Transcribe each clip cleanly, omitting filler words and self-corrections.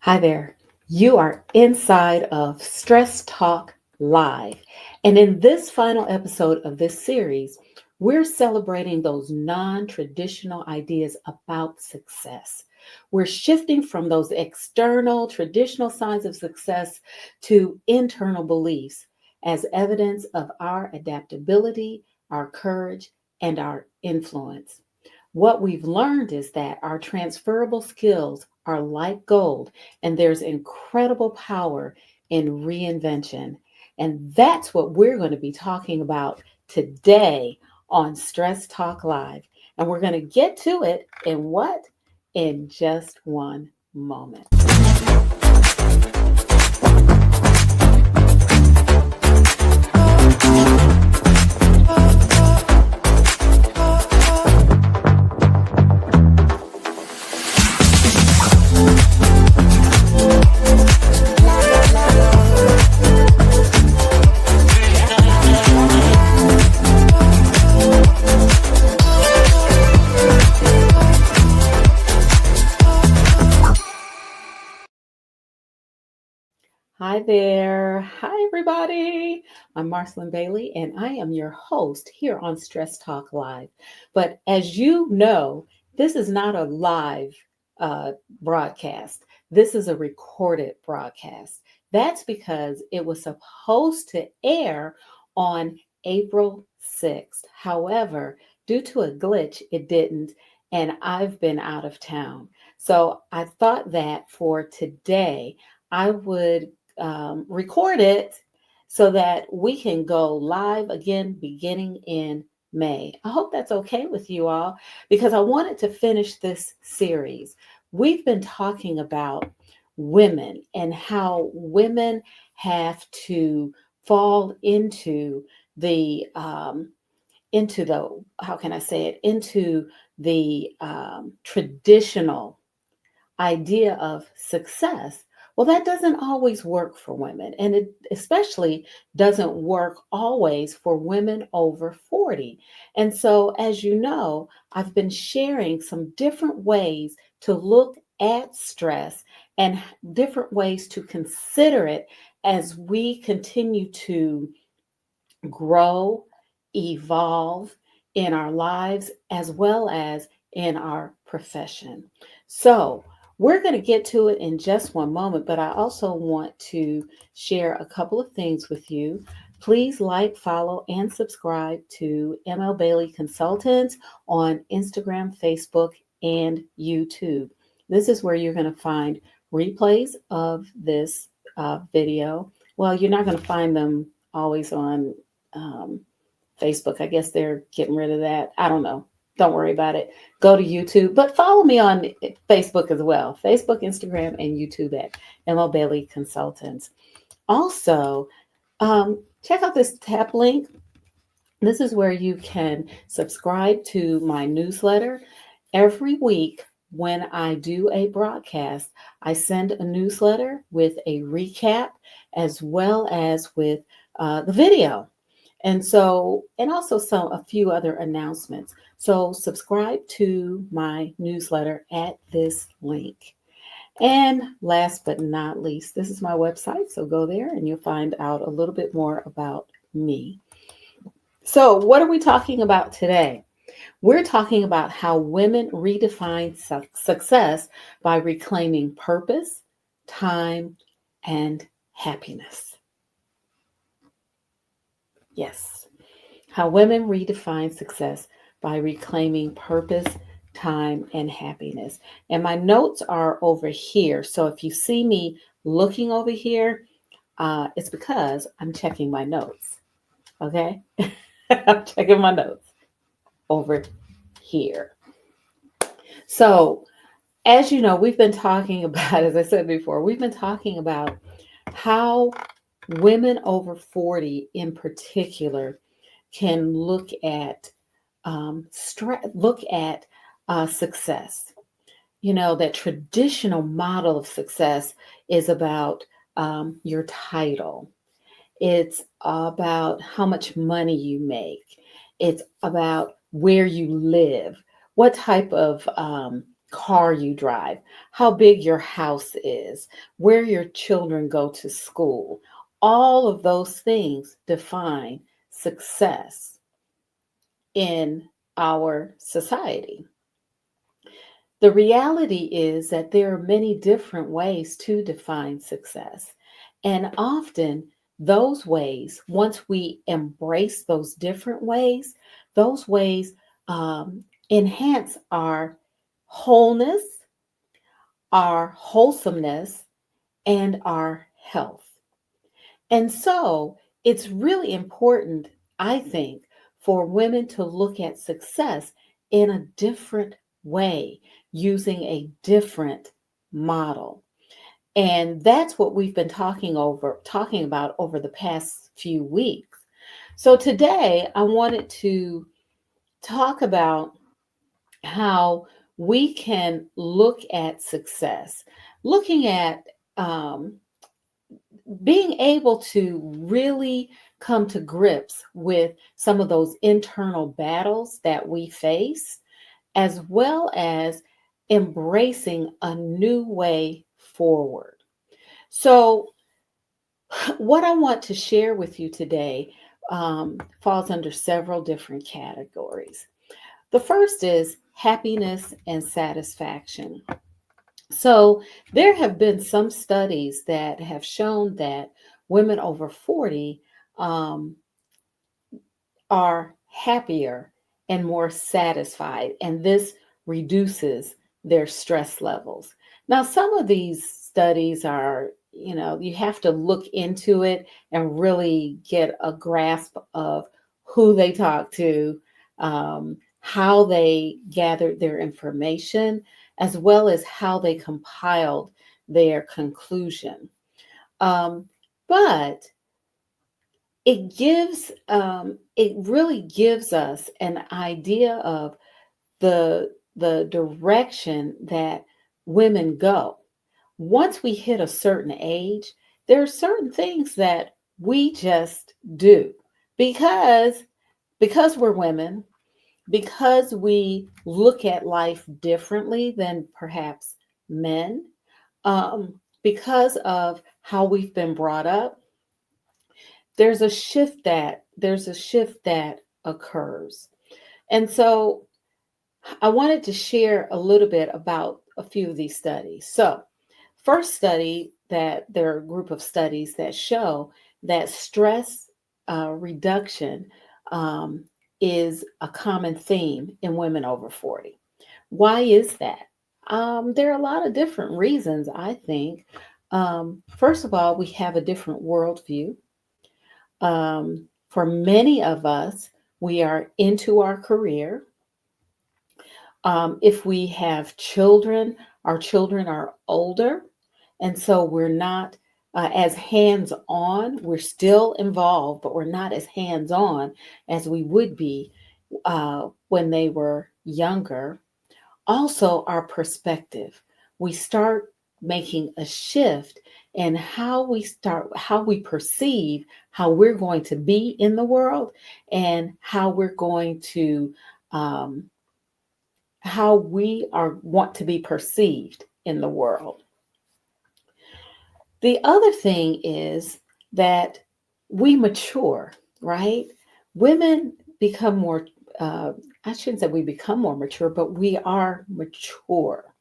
Hi there. You are inside of Stress Talk Live. And in this final episode of this series, we're celebrating those non traditional ideas about success. We're shifting from those external, traditional signs of success to internal beliefs as evidence of our adaptability, our courage, and our influence. What we've learned is that our transferable skills are like gold, and there's incredible power in reinvention. And that's what we're going to be talking about today on Stress Talk Live. And we're going to get to it in what? In just one moment. Hi there. Hi, everybody. I'm Marcyline Bailey, and I am your host here on Stress Talk Live. But as you know, this is not a live uh, broadcast, this is a recorded broadcast. That's because it was supposed to air on April 6th. However, due to a glitch, it didn't, and I've been out of town. So I thought that for today, I would record it so that we can go live again beginning in May. I hope that's okay with you all because I wanted to finish this series. We've been talking about women and how women have to fall the how can I say it, into the traditional idea of success. Well, that doesn't always work for women, and it especially doesn't work always for women over 40. And so, as you know, I've been sharing some different ways to look at stress and different ways to consider it as we continue to grow, evolve in our lives as well as in our profession. So, we're going to get to it in just one moment, but I also want to share a couple of things with you. Please like, follow, and subscribe to ML Bailey Consultants on Instagram, Facebook, and YouTube. This is where you're going to find replays of this video. Well, you're not going to find them always on um, Facebook. I guess they're getting rid of that. I don't know. Don't worry about it. Go to YouTube, but follow me on Facebook as well. Facebook, Instagram, and YouTube at ML Bailey Consultants. Also, check out this tap link. This is where you can subscribe to my newsletter. Every week, when I do a broadcast, I send a newsletter with a recap as well as with the video. And also a few other announcements. So subscribe to my newsletter at this link. And last but not least, this is my website. So go there and you'll find out a little bit more about me. So what are we talking about today? We're talking about how women redefine success by reclaiming purpose, time, and happiness. Yes. How women redefine success by reclaiming purpose, time, and happiness. And my notes are over here. So if you see me looking over here, it's because I'm checking my notes. Okay? I'm checking my notes over here. So, as you know, we've been talking about, as I said before, we've been talking about how women over 40 in particular can look at success. You know, that traditional model of success is about your title. It's about how much money you make. It's about where you live, what type of car you drive, how big your house is, where your children go to school. All of those things define success in our society. The reality is that there are many different ways to define success. And often, those ways, once we embrace those different ways, those ways enhance our wholeness, our wholesomeness, and our health. And so it's really important, I think, for women to look at success in a different way, using a different model. And that's what we've been talking about over the past few weeks. So today I wanted to talk about how we can look at success, looking at being able to really come to grips with some of those internal battles that we face, as well as embracing a new way forward. So, what I want to share with you today falls under several different categories. The first is happiness and satisfaction. So, there have been some studies that have shown that women over 40 um, are happier and more satisfied, and this reduces their stress levels. Now, some of these studies are, you have to look into it and really get a grasp of who they talk to, how they gathered their information, as well as how they compiled their conclusion. But it really gives us an idea of the direction that women go. Once we hit a certain age, there are certain things that we just do because we're women, because we look at life differently than perhaps men, because of how we've been brought up. There's a shift that occurs. And so I wanted to share a little bit about a few of these studies. So, first study, that there are a group of studies that show that stress reduction um, is a common theme in women over 40. Why is that? There are a lot of different reasons, I think. First of all, we have a different worldview. For many of us, we are into our career. If we have children, our children are older, and so we're not as hands on. We're still involved, but we're not as hands on as we would be when they were younger. Also, our perspective. We start making a shift in how we perceive how we're going to be in the world, and how we're going to um, how we are want to be perceived in the world. The other thing is that we mature, right? Women become more, I shouldn't say we become more mature, but we are mature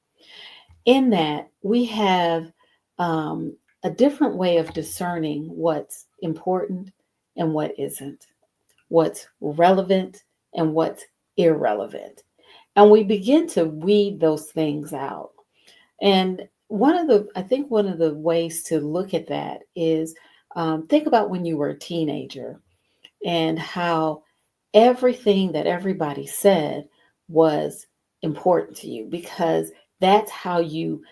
in that we have a different way of discerning what's important and what isn't, what's relevant and what's irrelevant. And we begin to weed those things out. And I think one of the ways to look at that is think about when you were a teenager and how everything that everybody said was important to you, because that's how you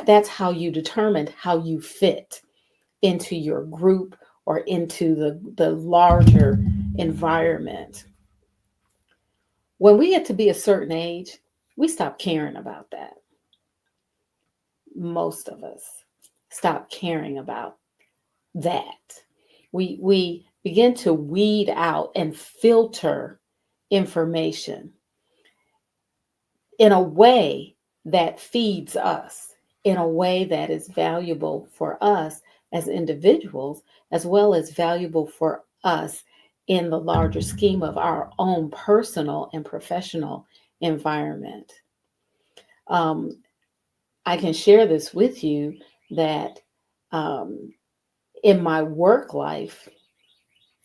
that's how you determined how you fit into your group or into the larger environment. When we get to be a certain age, we stop caring about that. Most of us stop caring about that. We begin to weed out and filter information in a way that feeds us in a way that is valuable for us as individuals, as well as valuable for us in the larger scheme of our own personal and professional environment. Um, I can share this with you that um, in my work life,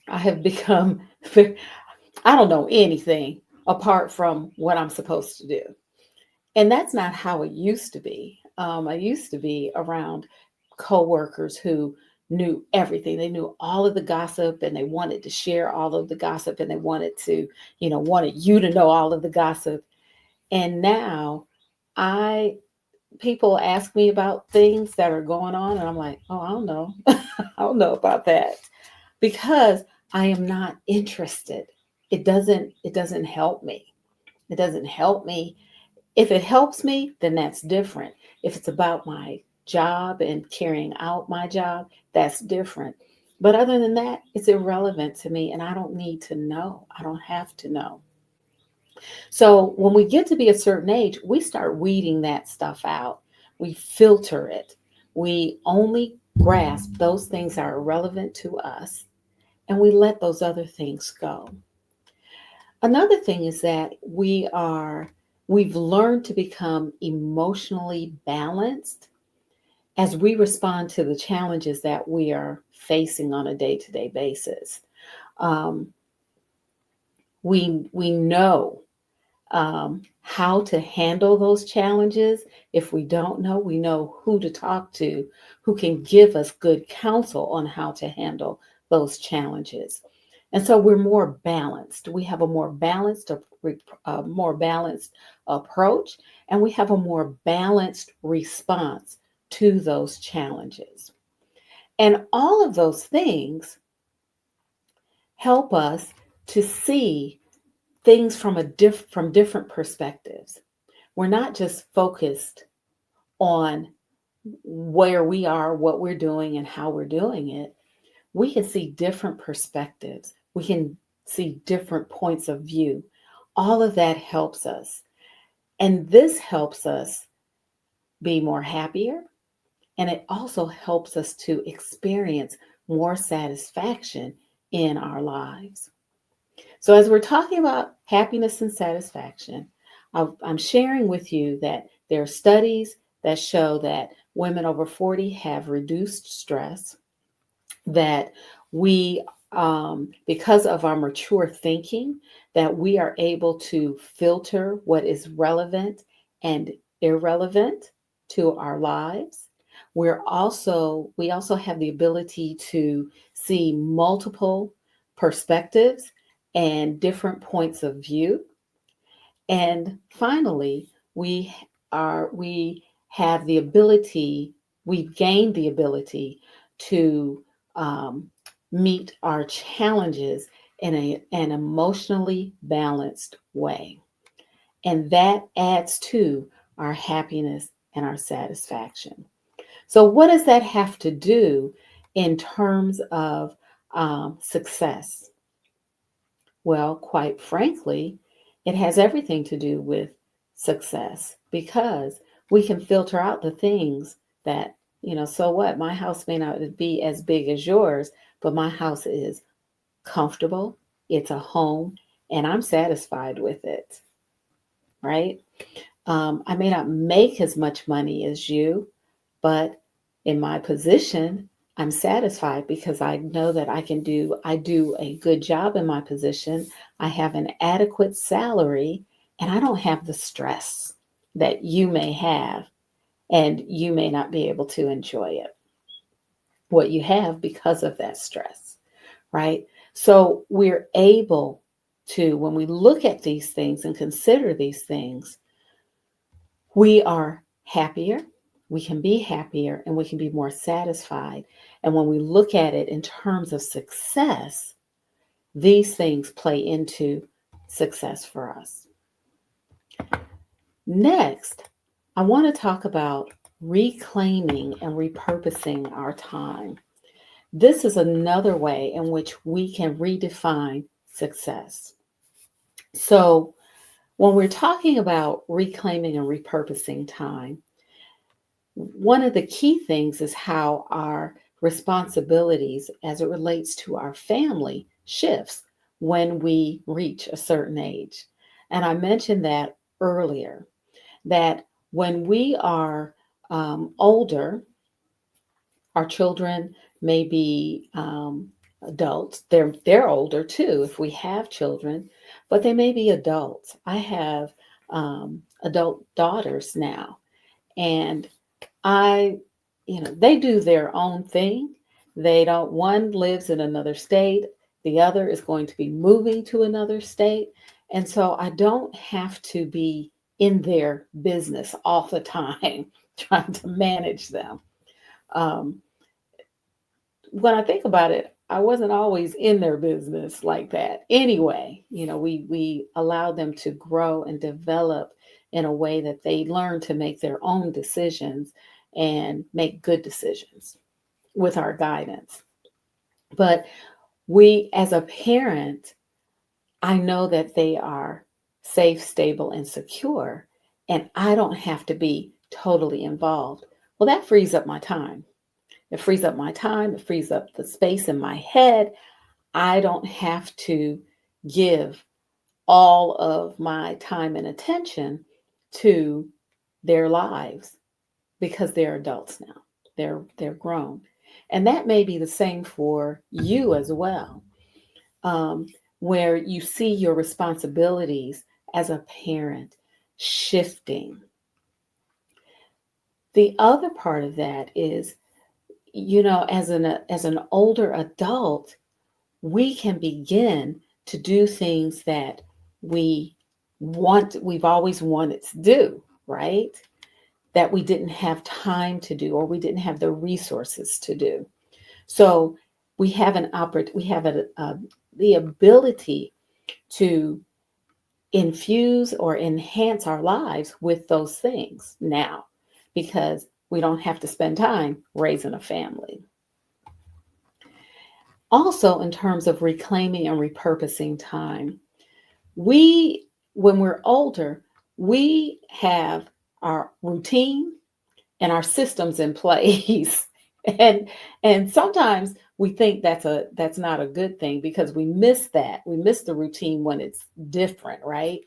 I have become, I don't know anything apart from what I'm supposed to do. And that's not how it used to be. I used to be around coworkers who knew everything. They knew all of the gossip and they wanted to share all of the gossip and they wanted to, wanted you to know all of the gossip. And now I people ask me about things that are going on and I'm like, oh, I don't know. I don't know about that because I am not interested. It doesn't help me. It doesn't help me. If it helps me, then that's different. If it's about my job and carrying out my job, that's different. But other than that, it's irrelevant to me and I don't need to know. I don't have to know. So when we get to be a certain age, we start weeding that stuff out. We filter it. We only grasp those things that are relevant to us and we let those other things go. Another thing is that we've learned to become emotionally balanced as we respond to the challenges that we are facing on a day-to-day basis. Um, we know how to handle those challenges. If we don't know, we know who to talk to, who can give us good counsel on how to handle those challenges. And so we're more balanced. We have a more balanced approach, and we have a more balanced response to those challenges. And all of those things help us to see things from different perspectives. We're not just focused on where we are, what we're doing, and how we're doing it. We can see different perspectives. We can see different points of view. All of that helps us. And this helps us be more happier. And it also helps us to experience more satisfaction in our lives. So, as we're talking about happiness and satisfaction, I'm sharing with you that there are studies that show that women over 40 have reduced stress, that we, because of our mature thinking, that we are able to filter what is relevant and irrelevant to our lives. We also have the ability to see multiple perspectives and different points of view. And finally, we have the ability, we've gained the ability to um, meet our challenges in an emotionally balanced way. And that adds to our happiness and our satisfaction. So, what does that have to do in terms of success? Well, quite frankly, it has everything to do with success because we can filter out the things that, so what? My house may not be as big as yours, but my house is comfortable, it's a home, and I'm satisfied with it, right? I may not make as much money as you, but in my position, I'm satisfied because I know that I do a good job in my position. I have an adequate salary and I don't have the stress that you may have and you may not be able to enjoy it. What you have because of that stress, right? So we're able to, when we look at these things and consider these things, we are happier, we can be happier, and we can be more satisfied. And when we look at it in terms of success, these things play into success for us. Next, I want to talk about reclaiming and repurposing our time. This is another way in which we can redefine success. So, When we're talking about reclaiming and repurposing time, one of the key things is how our responsibilities as it relates to our family shifts when we reach a certain age. And I mentioned that earlier, that when we are older, our children may be adults. They're older too if we have children, but they may be adults. I have adult daughters now, and I, they do their own thing. They don't, one lives in another state, the other is going to be moving to another state. And so I don't have to be in their business all the time trying to manage them. Um, when I think about it, I wasn't always in their business like that. Anyway, we allow them to grow and develop in a way that they learn to make their own decisions and make good decisions with our guidance. But we, as a parent, I know that they are safe, stable, and secure, and I don't have to be totally involved. Well, that frees up my time. It frees up my time. It frees up the space in my head. I don't have to give all of my time and attention to their lives because they're adults now. They're grown. And that may be the same for you as well, um, where you see your responsibilities as a parent shifting. The other part of that is, as an older adult, we can begin to do things that we've always wanted to do, right? That we didn't have time to do, or we didn't have the resources to do. So we have the ability to infuse or enhance our lives with those things now, because we don't have to spend time raising a family. Also, in terms of reclaiming and repurposing time, when we're older, we have our routine and our systems in place. and and sometimes we think that's not a good thing because we miss that. We miss the routine when it's different, right?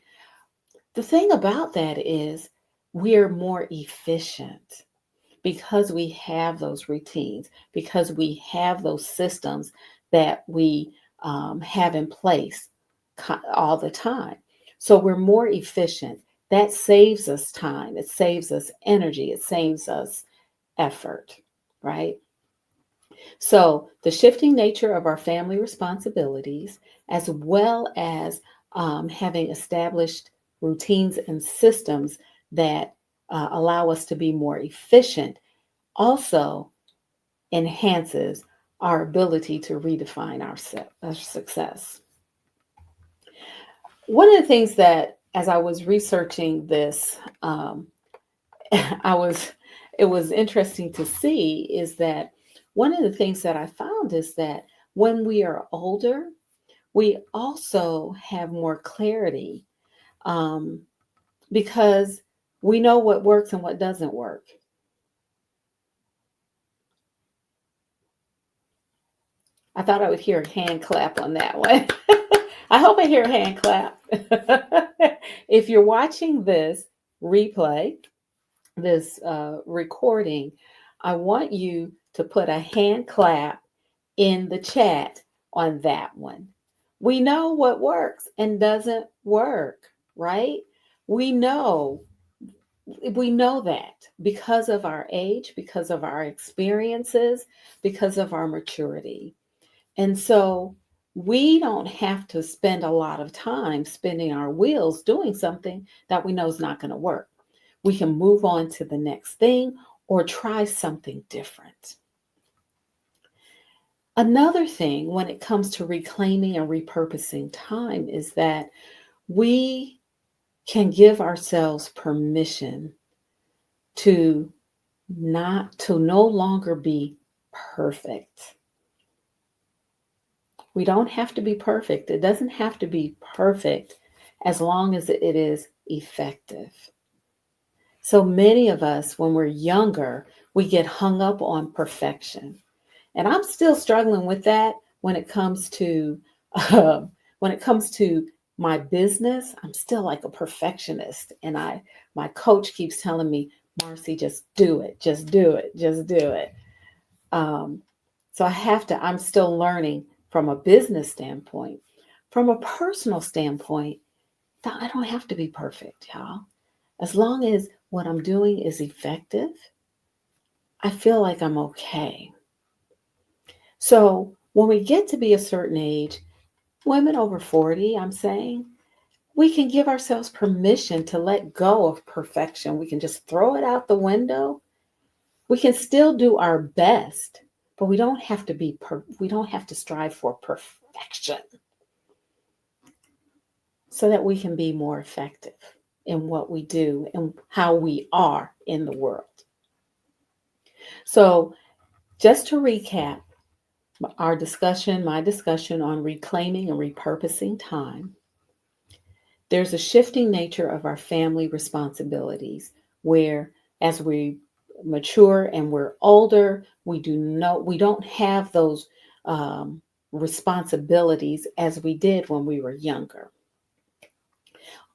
The thing about that is we're more efficient because we have those routines, because we have those systems that we have in place all the time. So we're more efficient. That saves us time, it saves us energy, it saves us effort, right? So the shifting nature of our family responsibilities, as well as having established routines and systems that allow us to be more efficient, also enhances our ability to redefine our success. One of the things that, as I was researching this, I was it was interesting to see is that one of the things that I found is that when we are older, we also have more clarity, um, because we know what works and what doesn't work. I thought I would hear a hand clap on that one. I hope I hear a hand clap. If you're watching this replay, this recording, I want you to put a hand clap in the chat on that one. We know what works and doesn't work, right? We know we know that because of our age, because of our experiences, because of our maturity. And so we don't have to spend a lot of time spinning our wheels doing something that we know is not going to work. We can move on to the next thing or try something different. Another thing when it comes to reclaiming and repurposing time is that we can give ourselves permission to no longer be perfect. We don't have to be perfect. It doesn't have to be perfect as long as it is effective. So many of us, when we're younger, we get hung up on perfection. And I'm still struggling with that when it comes to uh, when it comes to my business. I'm still like a perfectionist, and my coach keeps telling me, Marcy, just do it, just do it, just do it. Um, so I have to. I'm still learning from a business standpoint. From a personal standpoint, I don't have to be perfect, y'all. As long as what I'm doing is effective, I feel like I'm okay. So when we get to be a certain age, women over 40, I'm saying, we can give ourselves permission to let go of perfection. We can just throw it out the window. We can still do our best, but we don't have to we don't have to strive for perfection, so that we can be more effective in what we do and how we are in the world. So, just to recap my discussion on reclaiming and repurposing time, there's a shifting nature of our family responsibilities where as we mature and we're older, we don't have those responsibilities as we did when we were younger.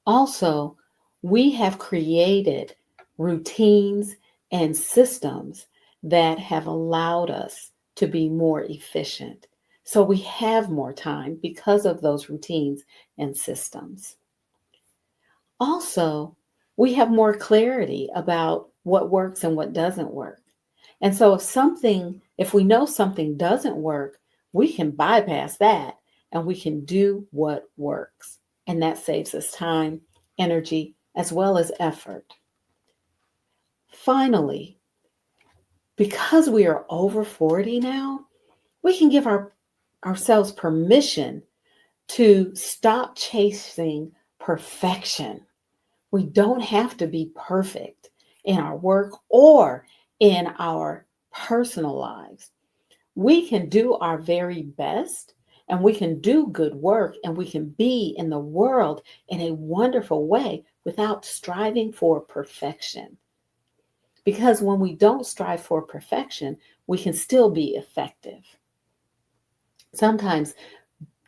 Also, we have created routines and systems that have allowed us to be more efficient. So we have more time because of those routines and systems. Also, we have more clarity about what works and what doesn't work. And so if we know something doesn't work, we can bypass that and we can do what works. And that saves us time, energy, as well as effort. Finally, because we are over 40 now, we can give ourselves permission to stop chasing perfection. We don't have to be perfect in our work or in our personal lives. We can do our very best and we can do good work and we can be in the world in a wonderful way without striving for perfection. Because when we don't strive for perfection, we can still be effective. Sometimes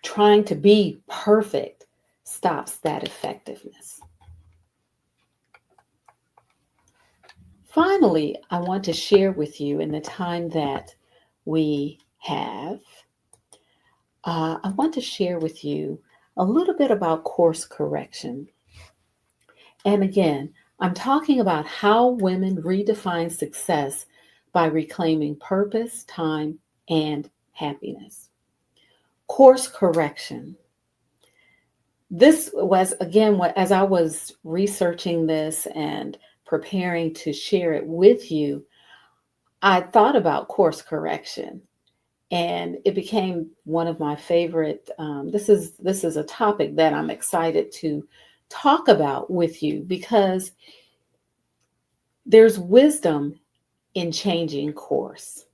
trying to be perfect stops that effectiveness. Finally, I want to share with you in the time that we have, I want to share with you a little bit about course correction. And again, I'm talking about how women redefine success by reclaiming purpose, time, and happiness. Course correction. This was, again, as I was researching this and preparing to share it with you, I thought about course correction, and it became one of my favorite. This is a topic that I'm excited to talk about with you because there's wisdom in changing course.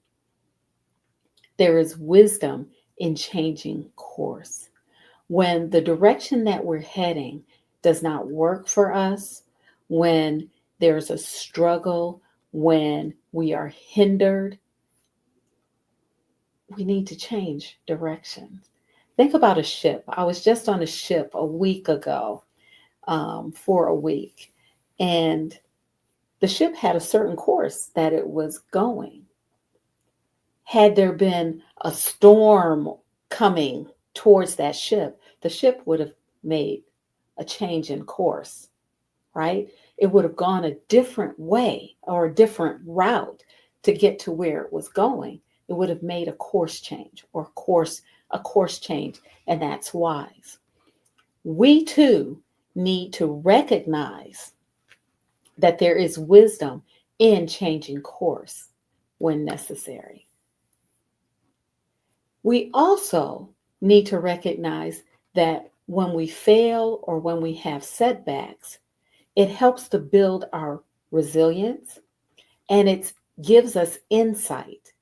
There is wisdom in changing course. When the direction that we're heading does not work for us, when there's a struggle, when we are hindered, we need to change direction. Think about a ship. I was just on a ship a week ago for a week, and the ship had a certain course that it was going. Had there been a storm coming towards that ship, the ship would have made a change in course, right? It would have gone a different way or a different route to get to where it was going. It would have made a course change a course change, and that's wise. We too need to recognize that there is wisdom in changing course when necessary. We also need to recognize that when we fail or when we have setbacks, it helps to build our resilience and it gives us insight,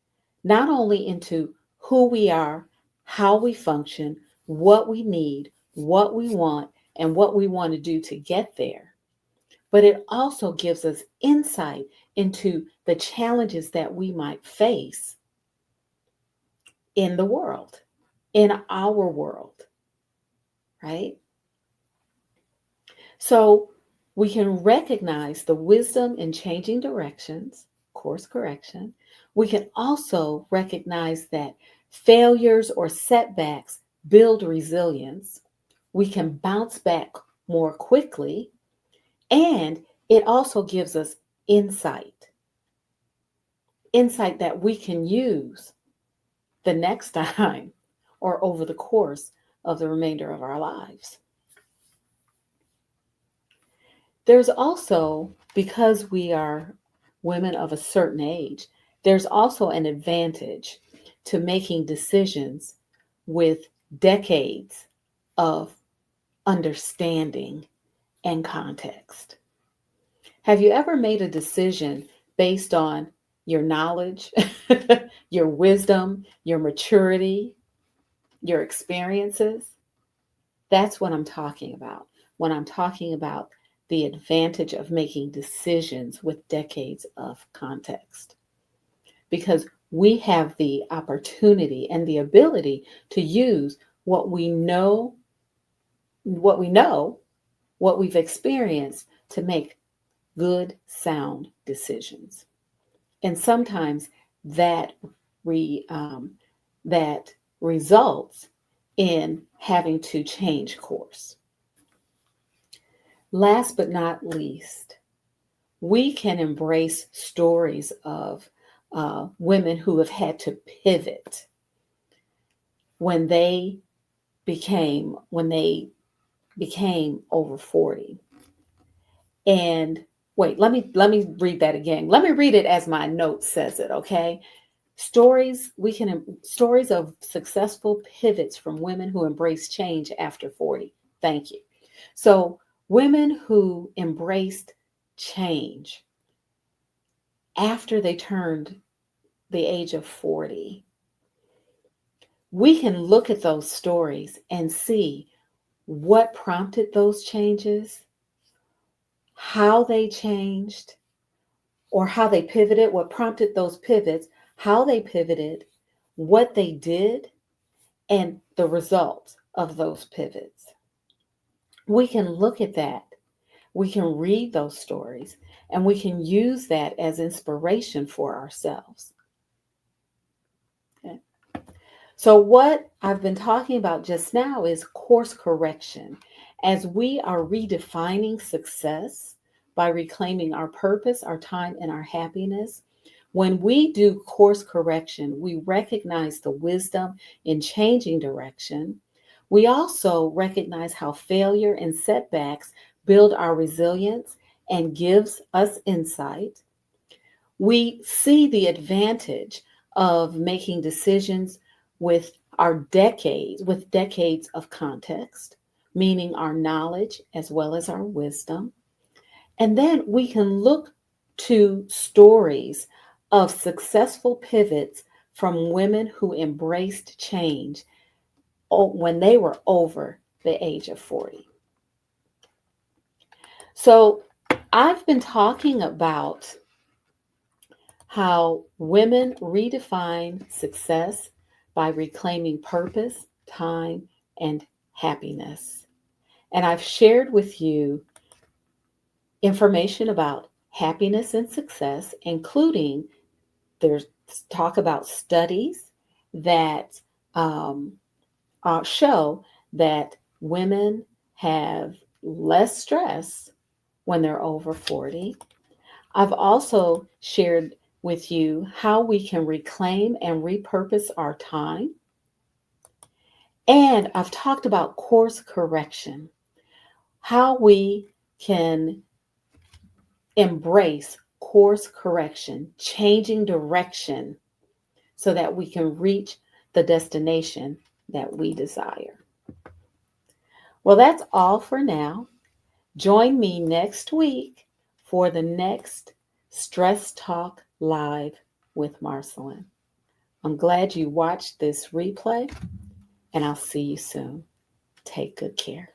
not only into who we are, how we function, what we need, what we want, and what we want to do to get there, but it also gives us insight into the challenges that we might face in the world, in our world, right? So we can recognize the wisdom in changing directions, course correction. We can also recognize that failures or setbacks build resilience. We can bounce back more quickly, and it also gives us insight, insight that we can use the next time or over the course of the remainder of our lives. There's also, because we are women of a certain age, there's also an advantage to making decisions with decades of understanding and context. Have you ever made a decision based on your knowledge, your wisdom, your maturity, your experiences? That's what I'm talking about when I'm talking about the advantage of making decisions with decades of context. Because we have the opportunity and the ability to use what we know, what we've experienced to make good, sound decisions. And sometimes that re, that results in having to change course. Last but not least, we can embrace stories of women who have had to pivot when they became over 40. And wait, let me read that again. Let me read it as my note says it, okay? Stories of successful pivots from women who embrace change after 40. Thank you. So, women who embraced change after they turned the age of 40, we can look at those stories and see what prompted those changes, how they changed, or how they pivoted, what prompted those pivots, how they pivoted, what they did, and the results of those pivots. We can look at that. We can read those stories, and we can use that as inspiration for ourselves. Okay. So, what I've been talking about just now is course correction. As we are redefining success by reclaiming our purpose, our time, and our happiness, when we do course correction, we recognize the wisdom in changing direction. We also recognize how failure and setbacks build our resilience and gives us insight. We see the advantage of making decisions with decades of context, meaning our knowledge as well as our wisdom. And then we can look to stories of successful pivots from women who embraced change when they were over the age of 40. So I've been talking about how women redefine success by reclaiming purpose, time, and happiness. And I've shared with you information about happiness and success, including there's talk about studies that show that women have less stress when they're over 40. I've also shared with you how we can reclaim and repurpose our time. And I've talked about course correction, how we can embrace course correction, changing direction so that we can reach the destination that we desire. Well, that's all for now. Join me next week for the next Stress Talk Live with Marcyline. I'm glad you watched this replay, and I'll see you soon. Take good care.